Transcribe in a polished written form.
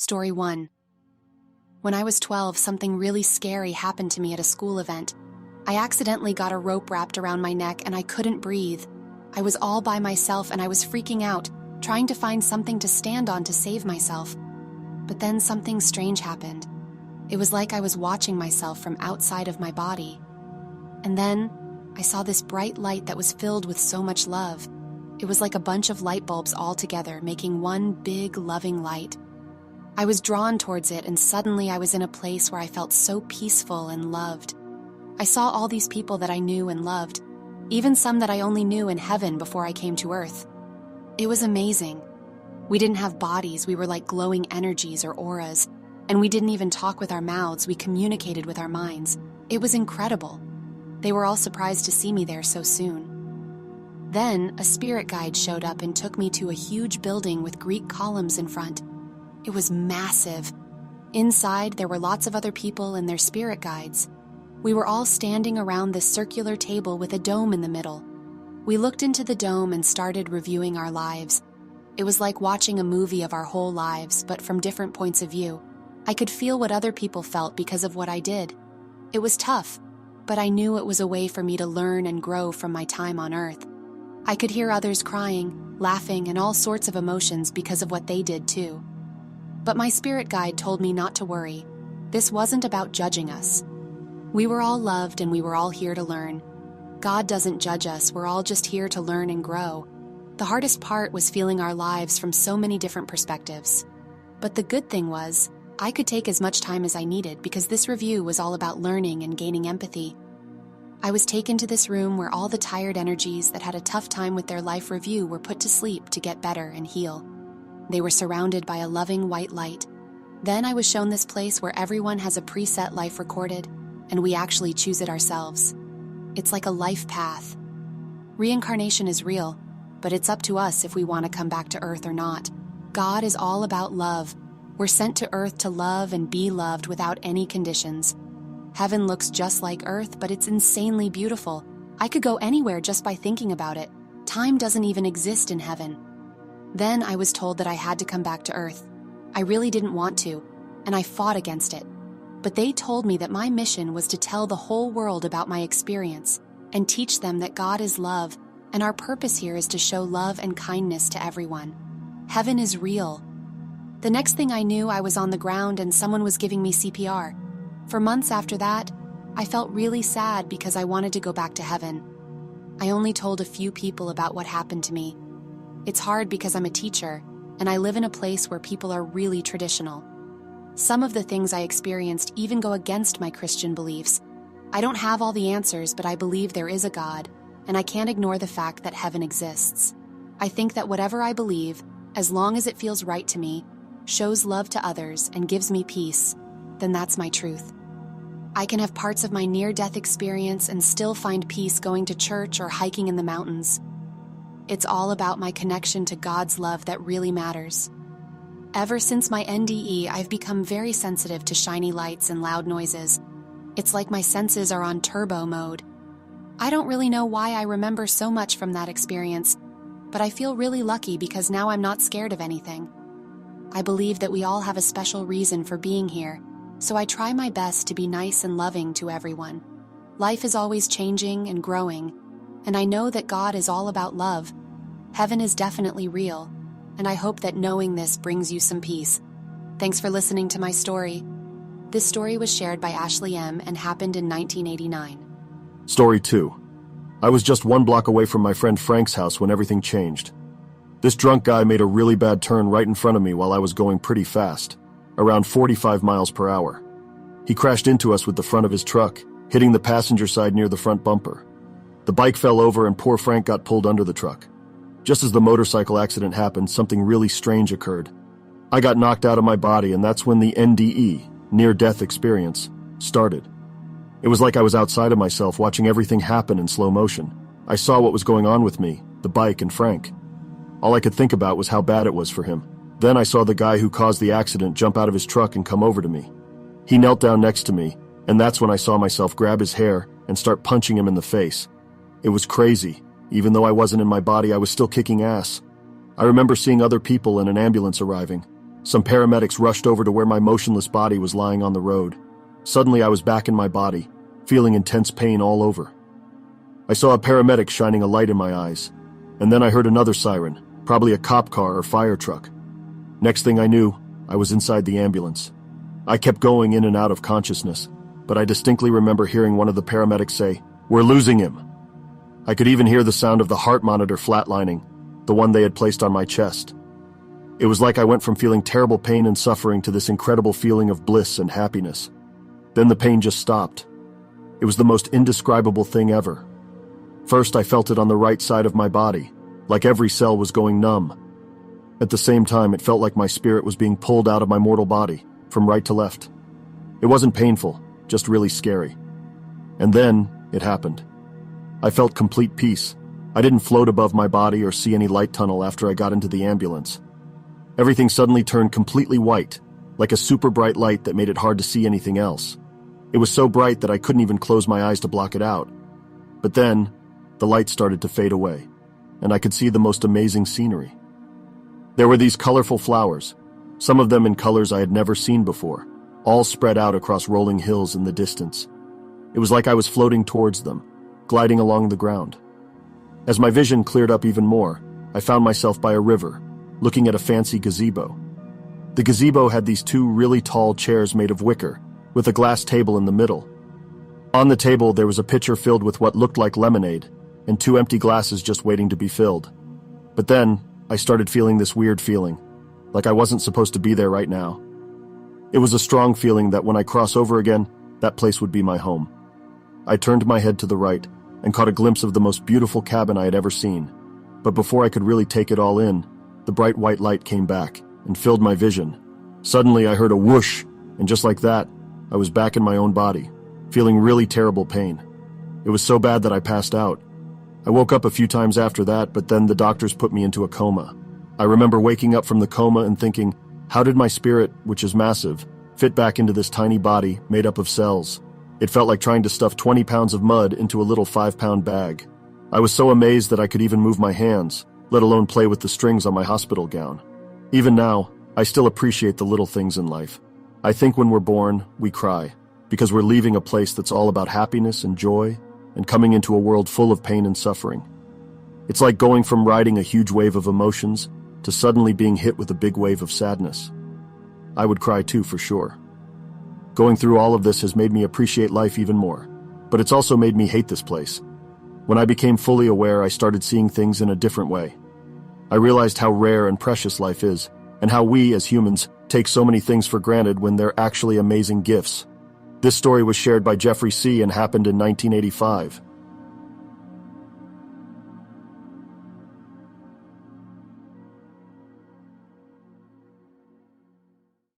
Story 1. When I was 12, something really scary happened to me at a school event. I accidentally got a rope wrapped around my neck and I couldn't breathe. I was all by myself and I was freaking out, trying to find something to stand on to save myself. But then something strange happened. It was like I was watching myself from outside of my body. And then I saw this bright light that was filled with so much love. It was like a bunch of light bulbs all together, making one big, loving light. I was drawn towards it, and suddenly I was in a place where I felt so peaceful and loved. I saw all these people that I knew and loved, even some that I only knew in heaven before I came to earth. It was amazing. We didn't have bodies, we were like glowing energies or auras, and we didn't even talk with our mouths, we communicated with our minds. It was incredible. They were all surprised to see me there so soon. Then, a spirit guide showed up and took me to a huge building with Greek columns in front. It was massive. Inside, there were lots of other people and their spirit guides. We were all standing around this circular table with a dome in the middle. We looked into the dome and started reviewing our lives. It was like watching a movie of our whole lives, but from different points of view. I could feel what other people felt because of what I did. It was tough, but I knew it was a way for me to learn and grow from my time on Earth. I could hear others crying, laughing, and all sorts of emotions because of what they did too. But my spirit guide told me not to worry. This wasn't about judging us. We were all loved and we were all here to learn. God doesn't judge us, we're all just here to learn and grow. The hardest part was feeling our lives from so many different perspectives. But the good thing was, I could take as much time as I needed because this review was all about learning and gaining empathy. I was taken to this room where all the tired energies that had a tough time with their life review were put to sleep to get better and heal. They were surrounded by a loving white light. Then I was shown this place where everyone has a preset life recorded, and we actually choose it ourselves. It's like a life path. Reincarnation is real, but it's up to us if we want to come back to Earth or not. God is all about love. We're sent to Earth to love and be loved without any conditions. Heaven looks just like Earth, but it's insanely beautiful. I could go anywhere just by thinking about it. Time doesn't even exist in heaven. Then I was told that I had to come back to Earth. I really didn't want to, and I fought against it. But they told me that my mission was to tell the whole world about my experience and teach them that God is love, and our purpose here is to show love and kindness to everyone. Heaven is real. The next thing I knew, I was on the ground and someone was giving me CPR. For months after that, I felt really sad because I wanted to go back to heaven. I only told a few people about what happened to me. It's hard because I'm a teacher, and I live in a place where people are really traditional. Some of the things I experienced even go against my Christian beliefs. I don't have all the answers, but I believe there is a God, and I can't ignore the fact that heaven exists. I think that whatever I believe, as long as it feels right to me, shows love to others and gives me peace, then that's my truth. I can have parts of my near-death experience and still find peace going to church or hiking in the mountains. It's all about my connection to God's love that really matters. Ever since my NDE, I've become very sensitive to shiny lights and loud noises. It's like my senses are on turbo mode. I don't really know why I remember so much from that experience, but I feel really lucky because now I'm not scared of anything. I believe that we all have a special reason for being here, so I try my best to be nice and loving to everyone. Life is always changing and growing, and I know that God is all about love. Heaven is definitely real, and I hope that knowing this brings you some peace. Thanks for listening to my story. This story was shared by Ashley M. and happened in 1989. Story 2. I was just 1 block away from my friend Frank's house when everything changed. This drunk guy made a really bad turn right in front of me while I was going pretty fast, around 45 miles per hour. He crashed into us with the front of his truck, hitting the passenger side near the front bumper. The bike fell over and poor Frank got pulled under the truck. Just as the motorcycle accident happened, something really strange occurred. I got knocked out of my body, and that's when the NDE, near-death experience, started. It was like I was outside of myself, watching everything happen in slow motion. I saw what was going on with me, the bike, and Frank. All I could think about was how bad it was for him. Then I saw the guy who caused the accident jump out of his truck and come over to me. He knelt down next to me, and that's when I saw myself grab his hair and start punching him in the face. It was crazy. Even though I wasn't in my body, I was still kicking ass. I remember seeing other people and an ambulance arriving. Some paramedics rushed over to where my motionless body was lying on the road. Suddenly, I was back in my body, feeling intense pain all over. I saw a paramedic shining a light in my eyes, and then I heard another siren, probably a cop car or fire truck. Next thing I knew, I was inside the ambulance. I kept going in and out of consciousness, but I distinctly remember hearing one of the paramedics say, "We're losing him." I could even hear the sound of the heart monitor flatlining, the one they had placed on my chest. It was like I went from feeling terrible pain and suffering to this incredible feeling of bliss and happiness. Then the pain just stopped. It was the most indescribable thing ever. First, I felt it on the right side of my body, like every cell was going numb. At the same time, it felt like my spirit was being pulled out of my mortal body, from right to left. It wasn't painful, just really scary. And then, it happened. I felt complete peace. I didn't float above my body or see any light tunnel after I got into the ambulance. Everything suddenly turned completely white, like a super bright light that made it hard to see anything else. It was so bright that I couldn't even close my eyes to block it out. But then, the light started to fade away, and I could see the most amazing scenery. There were these colorful flowers, some of them in colors I had never seen before, all spread out across rolling hills in the distance. It was like I was floating towards them, gliding along the ground. As my vision cleared up even more, I found myself by a river, looking at a fancy gazebo. The gazebo had these two really tall chairs made of wicker, with a glass table in the middle. On the table, there was a pitcher filled with what looked like lemonade, and two empty glasses just waiting to be filled. But then, I started feeling this weird feeling, like I wasn't supposed to be there right now. It was a strong feeling that when I cross over again, that place would be my home. I turned my head to the right, and caught a glimpse of the most beautiful cabin I had ever seen. But before I could really take it all in, the bright white light came back and filled my vision. Suddenly I heard a whoosh, and just like that, I was back in my own body, feeling really terrible pain. It was so bad that I passed out. I woke up a few times after that, but then the doctors put me into a coma. I remember waking up from the coma and thinking, how did my spirit, which is massive, fit back into this tiny body made up of cells? It felt like trying to stuff 20 pounds of mud into a little 5-pound bag. I was so amazed that I could even move my hands, let alone play with the strings on my hospital gown. Even now, I still appreciate the little things in life. I think when we're born, we cry, because we're leaving a place that's all about happiness and joy, and coming into a world full of pain and suffering. It's like going from riding a huge wave of emotions to suddenly being hit with a big wave of sadness. I would cry too, for sure. Going through all of this has made me appreciate life even more, but it's also made me hate this place. When I became fully aware, I started seeing things in a different way. I realized how rare and precious life is, and how we, as humans, take so many things for granted when they're actually amazing gifts. This story was shared by Jeffrey C. and happened in 1985.